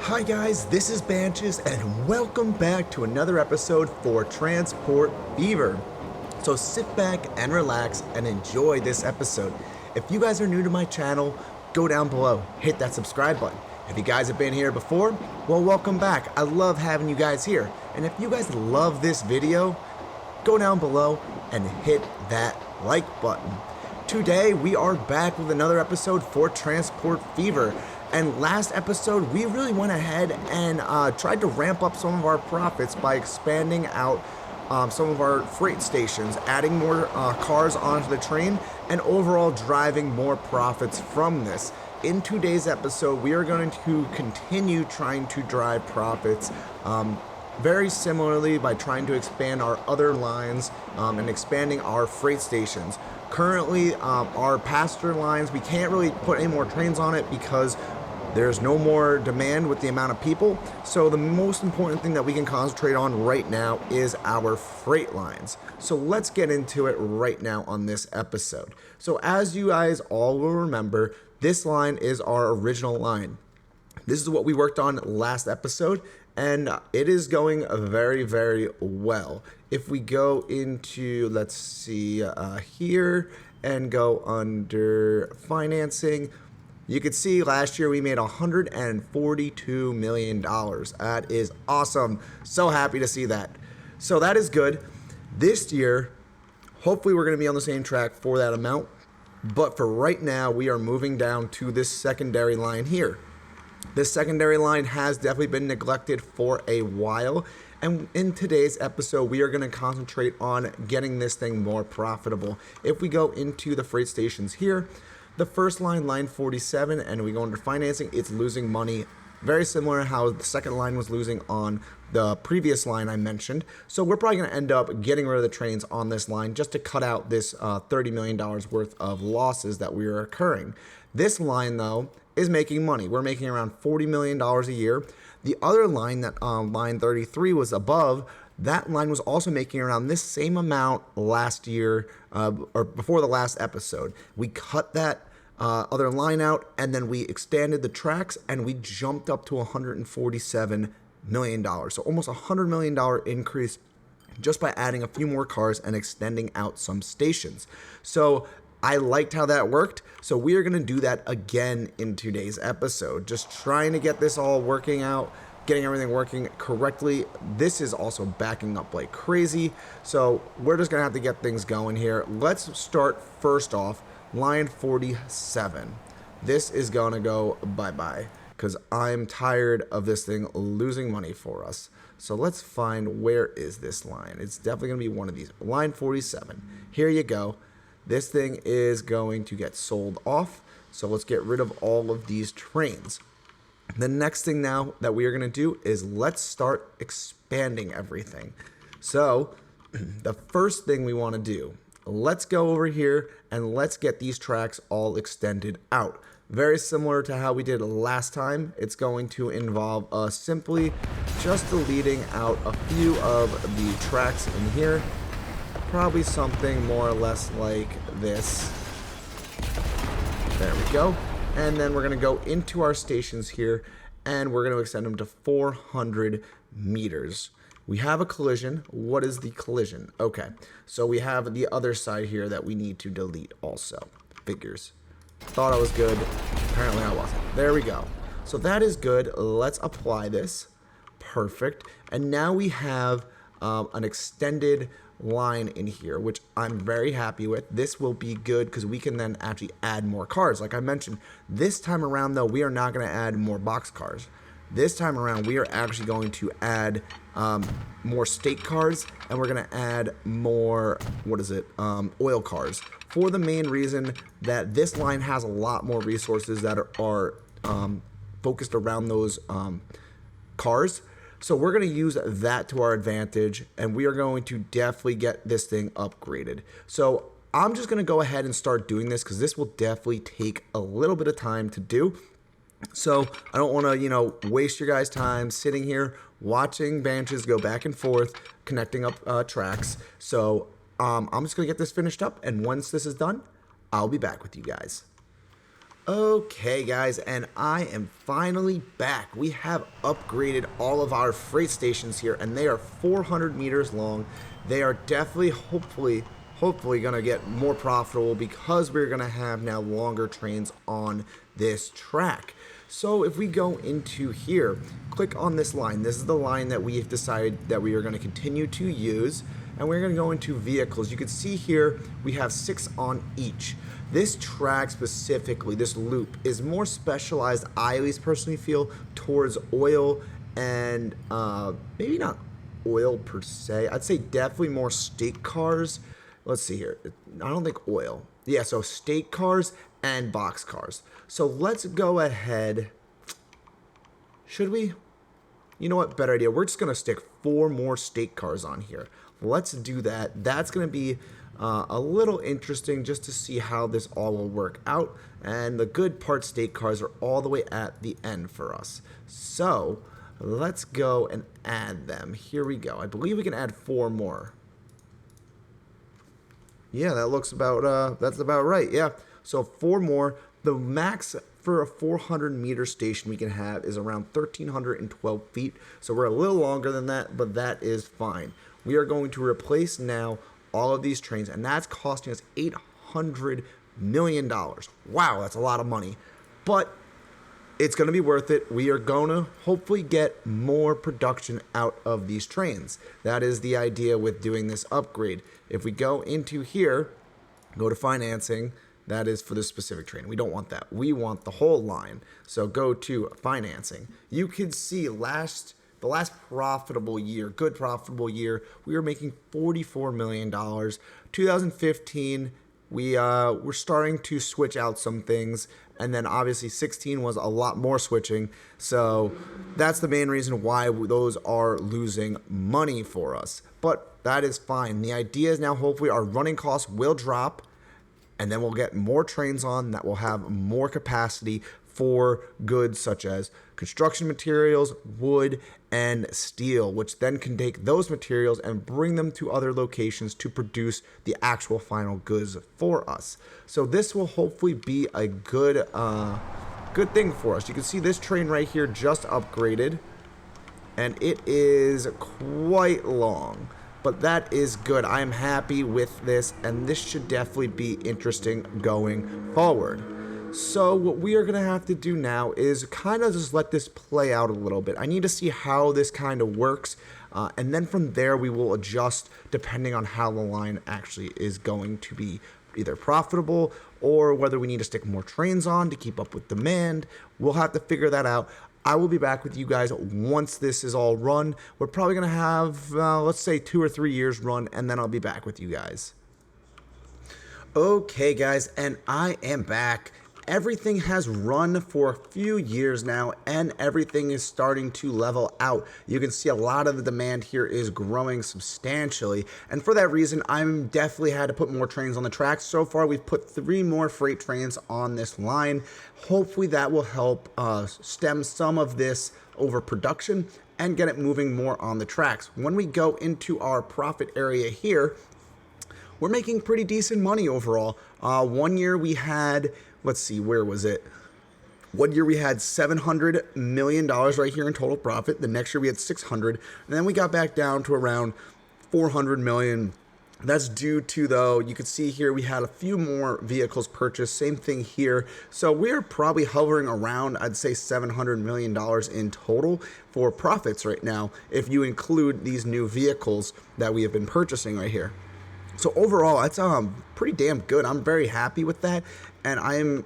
Hi guys, this is Banches and welcome back to another episode for Transport Fever. So sit back and relax and enjoy this episode. If you guys are new to my channel, go down below, hit that subscribe button. If you guys have been here before, well, welcome back. I love having you guys here. And if you guys love this video, go down below and hit that like button. Today we are back with another episode for Transport Fever. And last episode, we really went ahead and tried to ramp up some of our profits by expanding out some of our freight stations, adding more cars onto the train, and overall driving more profits from this. In today's episode, we are going to continue trying to drive profits very similarly by trying to expand our other lines and expanding our freight stations. Currently, our passenger lines, we can't really put any more trains on it because there's no more demand with the amount of people. So the most important thing that we can concentrate on right now is our freight lines. So let's get into it right now on this episode. So as you guys all will remember, this line is our original line. This is what we worked on last episode, and it is going very, very well. If we go into, let's see, here and go under financing, you could see last year we made $142 million. That is awesome. So happy to see that. So that is good. This year, hopefully we're going to be on the same track for that amount. But for right now, we are moving down to this secondary line here. This secondary line has definitely been neglected for a while. And in today's episode, we are going to concentrate on getting this thing more profitable. If we go into the freight stations here, the first line, line 47, and we go under financing, it's losing money. Very similar to how the second line was losing on the previous line I mentioned. So we're probably going to end up getting rid of the trains on this line just to cut out this $30 million worth of losses that we are occurring. This line, though, is making money. We're making around $40 million a year. The other line, that line 33 was above, that line was also making around this same amount last year, or before the last episode. We cut that other line out, and then we extended the tracks, and we jumped up to $147 million. So almost $100 million increase just by adding a few more cars and extending out some stations. So I liked how that worked, so we are going to do that again in today's episode. Just trying to get this all working out, getting everything working correctly. This is also backing up like crazy, so we're just going to have to get things going here. Let's start first off, line 47. This is going to go bye-bye because I'm tired of this thing losing money for us. So let's find, where is this line? It's definitely going to be one of these. Line 47. Here you go. This thing is going to get sold off, so let's get rid of all of these trains. The next thing now that we are going to do is let's start expanding everything. So the first thing we want to do, let's go over here and let's get these tracks all extended out. Very similar to how we did last time. It's going to involve us simply just deleting out a few of the tracks in here. Probably something more or less like this. There we go. And then we're going to go into our stations here, and we're going to extend them to 400 meters. We have a collision. What is the collision? Okay, so we have the other side here that we need to delete also. Figures. Thought I was good. Apparently I wasn't. There we go. So that is good. Let's apply this. Perfect. And now we have an extended line in here, which I'm very happy with. This will be good because we can then actually add more cars. Like I mentioned, this time around though, we are not going to add more box cars. This time around, we are actually going to add more state cars, and we're going to add more, oil cars, for the main reason that this line has a lot more resources that are focused around those cars. So we're going to use that to our advantage, and we are going to definitely get this thing upgraded. So I'm just going to go ahead and start doing this because this will definitely take a little bit of time to do. So I don't want to, waste your guys' time sitting here watching Banches go back and forth, connecting up tracks. So I'm just going to get this finished up, and once this is done, I'll be back with you guys. Okay guys, and I am finally back. We have upgraded all of our freight stations here, and they are 400 meters long. They are definitely, hopefully gonna get more profitable because we're gonna have now longer trains on this track. So if we go into here, click on this line. This is the line that we have decided that we are gonna continue to use, and we're gonna go into vehicles. You can see here, we have 6 on each. This track specifically, this loop, is more specialized, I at least personally feel, towards oil and maybe not oil per se. I'd say definitely more state cars. Let's see here. I don't think oil. Yeah, so state cars and box cars. So let's go ahead. Should we? You know what? Better idea. We're just going to stick 4 more state cars on here. Let's do that. That's going to be a little interesting just to see how this all will work out. And the good part, state cars are all the way at the end for us. So let's go and add them. Here we go. I believe we can add 4 more. Yeah, that looks about, that's about right. Yeah, so 4 more. The max for a 400 meter station we can have is around 1,312 feet. So we're a little longer than that, but that is fine. We are going to replace now all of these trains, and that's costing us $800 million. Wow, that's a lot of money. But it's going to be worth it. We are going to hopefully get more production out of these trains. That is the idea with doing this upgrade. If we go into here, go to financing, that is for this specific train. We don't want that. We want the whole line. So go to financing. You can see the last profitable year, good profitable year, we were making $44 million. 2015, we're starting to switch out some things, and then obviously 16 was a lot more switching. So that's the main reason why those are losing money for us. But that is fine. The idea is now hopefully our running costs will drop, and then we'll get more trains on that will have more capacity for goods such as construction materials, wood, and steel, which then can take those materials and bring them to other locations to produce the actual final goods for us. So this will hopefully be a good thing for us. You can see this train right here just upgraded, and it is quite long. But that is good. I am happy with this, and this should definitely be interesting going forward. So what we are going to have to do now is kind of just let this play out a little bit. I need to see how this kind of works, and then from there we will adjust depending on how the line actually is going to be either profitable or whether we need to stick more trains on to keep up with demand. We'll have to figure that out. I will be back with you guys once this is all run. We're probably going to have, let's say, 2 or 3 years run, and then I'll be back with you guys. Okay, guys, and I am back. Everything has run for a few years now, and everything is starting to level out. You can see a lot of the demand here is growing substantially, and for that reason, I'm definitely had to put more trains on the tracks. So far, we've put 3 more freight trains on this line. Hopefully, that will help stem some of this overproduction and get it moving more on the tracks. When we go into our profit area here, we're making pretty decent money overall. 1 year we had, let's see, where was it? 1 year we had $700 million right here in total profit. The next year we had 600, and then we got back down to around 400 million. That's due to, though, you can see here we had a few more vehicles purchased. Same thing here. So we're probably hovering around, I'd say, $700 million in total for profits right now, if you include these new vehicles that we have been purchasing right here. So overall, that's pretty damn good. I'm very happy with that, and I'm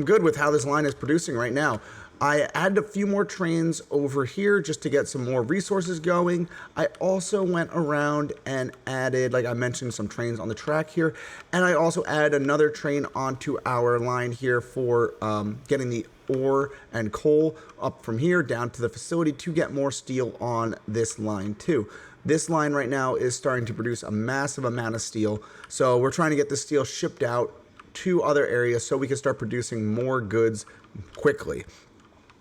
good with how this line is producing right now. I added a few more trains over here just to get some more resources going. I also went around and added, like I mentioned, some trains on the track here, and I also added another train onto our line here for getting the ore and coal up from here down to the facility to get more steel on this line too. This line right now is starting to produce a massive amount of steel, so we're trying to get the steel shipped out to other areas so we can start producing more goods quickly.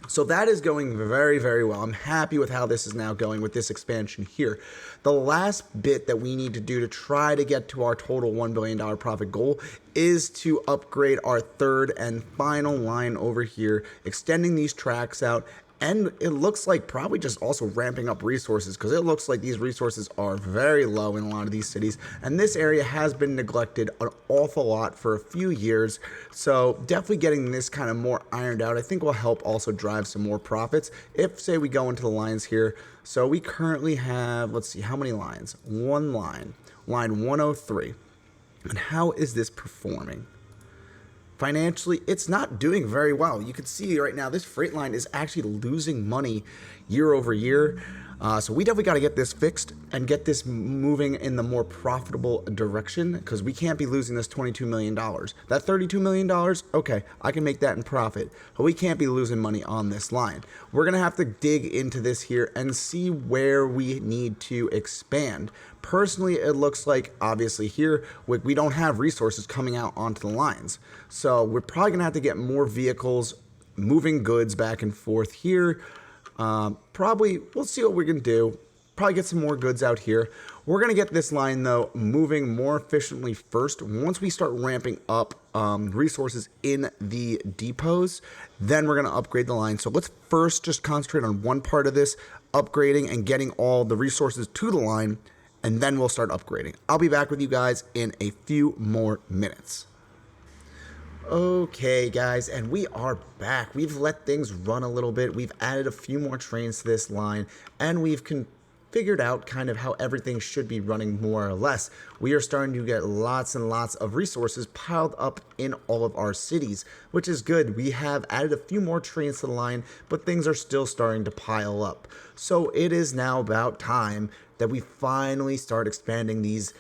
So that is going very, very well. I'm happy with how this is now going with this expansion here. The last bit that we need to do to try to get to our total $1 billion profit goal is to upgrade our third and final line over here, extending these tracks out. And it looks like probably just also ramping up resources, because it looks like these resources are very low in a lot of these cities. And this area has been neglected an awful lot for a few years. So definitely getting this kind of more ironed out, I think, will help also drive some more profits. If, say, we go into the lines here. So we currently have, let's see, how many lines? One line, line 103. And how is this performing? Financially, it's not doing very well. You can see right now this freight line is actually losing money year over year. So we definitely got to get this fixed and get this moving in the more profitable direction, because we can't be losing this $22 million. That $32 million, okay, I can make that in profit, but we can't be losing money on this line. We're going to have to dig into this here and see where we need to expand. Personally, it looks like, obviously here, we don't have resources coming out onto the lines. So we're probably going to have to get more vehicles moving goods back and forth here. Probably, we'll see what we can do. Probably get some more goods out here. We're going to get this line, though, moving more efficiently first. Once we start ramping up resources in the depots, then we're going to upgrade the line. So let's first just concentrate on one part of this, upgrading and getting all the resources to the line, and then we'll start upgrading. I'll be back with you guys in a few more minutes. Okay, guys, and we are back. We've let things run a little bit. We've added a few more trains to this line, and we've figured out kind of how everything should be running more or less. We are starting to get lots and lots of resources piled up in all of our cities, which is good. We have added a few more trains to the line, but things are still starting to pile up. So it is now about time that we finally start expanding these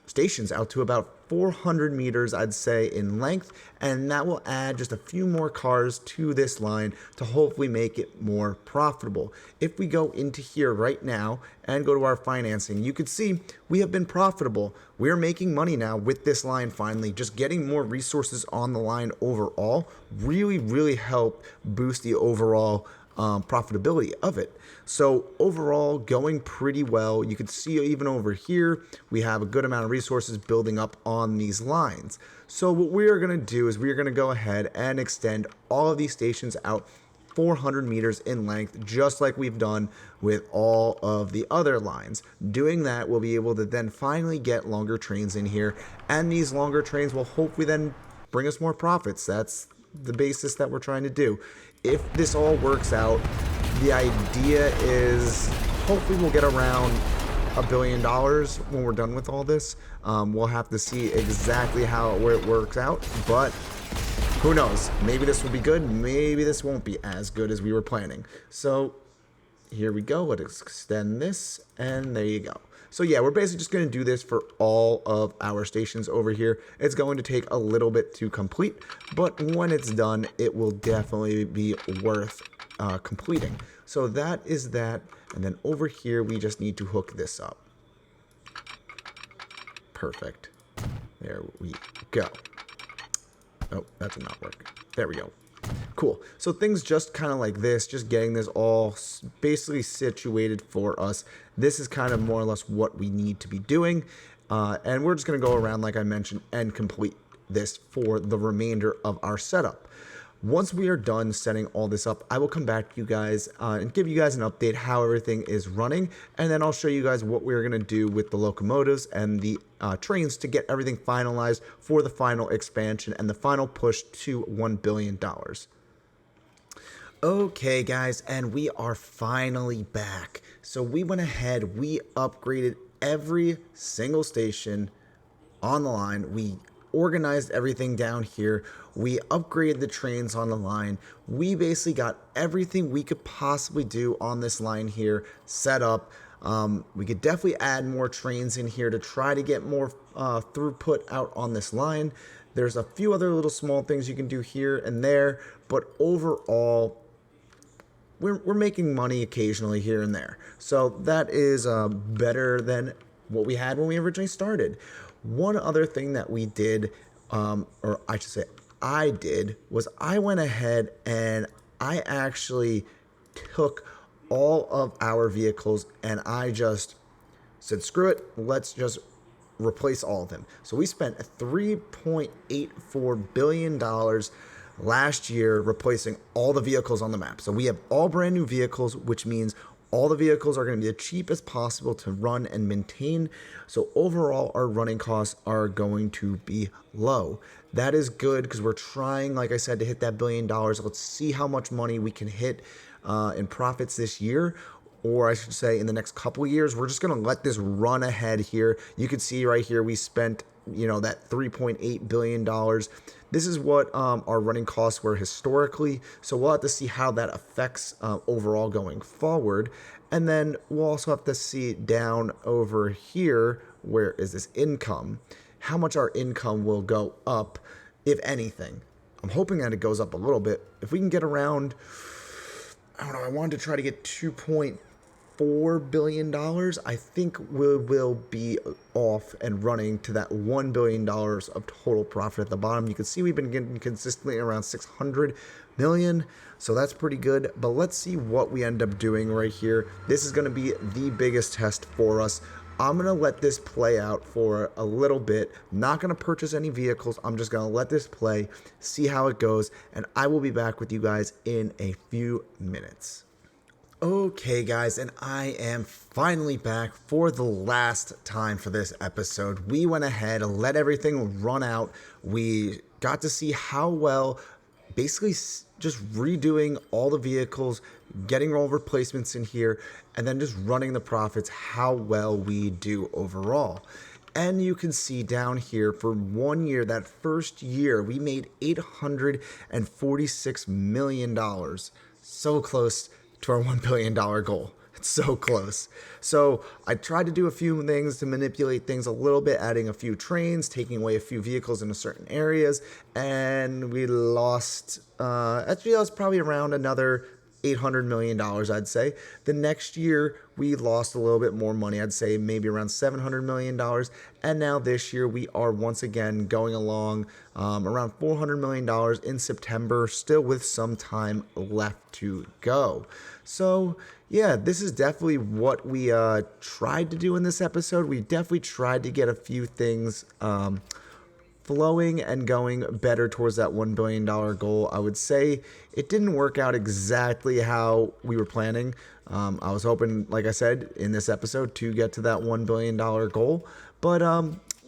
stations out to about 400 meters, I'd say, in length, and that will add just a few more cars to this line to hopefully make it more profitable. If we go into here right now and go to our financing, you can see we have been profitable. We're making money now with this line finally. Just getting more resources on the line overall really help boost the overall profitability of it. So overall, going pretty well. You can see even over here, we have a good amount of resources building up on these lines. So what we are going to do is we are going to go ahead and extend all of these stations out 400 meters in length, just like we've done with all of the other lines. Doing that, we'll be able to then finally get longer trains in here, and these longer trains will hopefully then bring us more profits. That's the basis that we're trying to do. If this all works out, the idea is hopefully we'll get around $1 billion when we're done with all this. We'll have to see exactly how it works out, but who knows? Maybe this will be good. Maybe this won't be as good as we were planning. So here we go. Let's extend this, and there you go. So yeah, we're basically just going to do this for all of our stations over here. It's going to take a little bit to complete, but when it's done, it will definitely be worth completing. So that is that, and then over here, we just need to hook this up. Perfect. There we go. Oh, that did not work. There we go. Cool. So things just kind of like this, just getting this all basically situated for us. This is kind of more or less what we need to be doing. And we're just going to go around, like I mentioned, and complete this for the remainder of our setup. Once we are done setting all this up, I will come back to you guys and give you guys an update how everything is running. And then I'll show you guys what we're going to do with the locomotives and the trains to get everything finalized for the final expansion and the final push to $1 billion. Okay, guys, and we are finally back. So we went ahead, we upgraded every single station on the line. We organized everything down here. We upgraded the trains on the line. We basically got everything we could possibly do on this line here set up. We could definitely add more trains in here to try to get more throughput out on this line. There's a few other little small things you can do here and there, but overall, we're making money occasionally here and there. So that is better than what we had when we originally started. One other thing that we did, or I should say I did, was I went ahead and I actually took all of our vehicles and I just said, screw it, let's just replace all of them. So we spent $3.84 billion last year replacing all the vehicles on the map. So we have all brand new vehicles, which means all the vehicles are going to be the cheapest possible to run and maintain. So overall, our running costs are going to be low. That is good because we're trying, like I said, to hit that $1 billion. Let's see how much money we can hit in profits this year, or I should say in the next couple of years. We're just going to let this run ahead here. You can see right here we spent, that $3.8 billion. This is what our running costs were historically. So we'll have to see how that affects overall going forward. And then we'll also have to see down over here, where is this income? How much our income will go up, if anything. I'm hoping that it goes up a little bit. If we can get around, I don't know, I wanted to try to get $2.4 billion. I think we will be off and running to that $1 billion of total profit at the bottom. You can see we've been getting consistently around 600 million. So that's pretty good. But let's see what we end up doing right here. This is going to be the biggest test for us. I'm going to let this play out for a little bit. Not going to purchase any vehicles. I'm just going to let this play, see how it goes, and I will be back with you guys in a few minutes. Okay, guys, and I am finally back for the last time for this episode. We went ahead and let everything run out. We got to see how well, basically just redoing all the vehicles, getting all replacements in here, and then just running the profits, how well we do overall. And you can see down here for 1 year, that first year, we made $846 million. So close to our $1 billion goal. It's so close. So I tried to do a few things to manipulate things a little bit, adding a few trains, taking away a few vehicles in certain areas, and we lost, actually that was probably around another $800 million, I'd say. The next year, we lost a little bit more money. I'd say maybe around $700 million. And now this year, we are once again going along around $400 million in September, still with some time left to go. So, yeah, this is definitely what we tried to do in this episode. We definitely tried to get a few things flowing and going better towards that $1 billion goal. I would say it didn't work out exactly how we were planning. I was hoping, like I said, in this episode to get to that $1 billion goal, but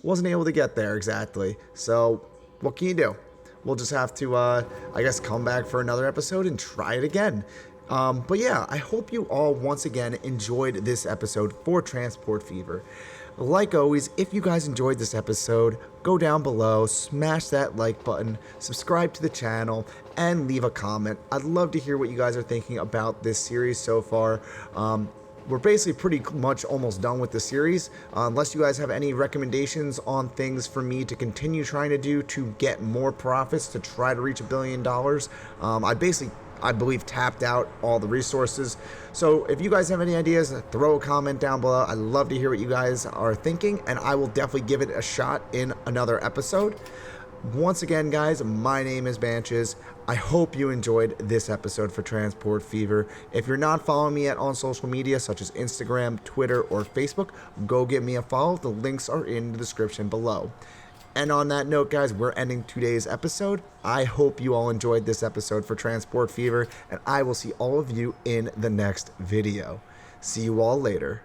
wasn't able to get there exactly. So what can you do? We'll just have to, I guess, come back for another episode and try it again. But yeah, I hope you all once again enjoyed this episode for Transport Fever. Like always, if you guys enjoyed this episode, go down below, smash that like button, subscribe to the channel, and leave a comment. I'd love to hear what you guys are thinking about this series so far. We're basically pretty much almost done with the series. Unless you guys have any recommendations on things for me to continue trying to do to get more profits to try to reach $1 billion. I believe tapped out all the resources. So if you guys have any ideas, throw a comment down below. I'd love to hear what you guys are thinking, and I will definitely give it a shot in another episode. Once again, guys, my name is Banches. I hope you enjoyed this episode for Transport Fever. If you're not following me yet on social media, such as Instagram, Twitter, or Facebook, go give me a follow. The links are in the description below. And on that note, guys, we're ending today's episode. I hope you all enjoyed this episode for Transport Fever, and I will see all of you in the next video. See you all later.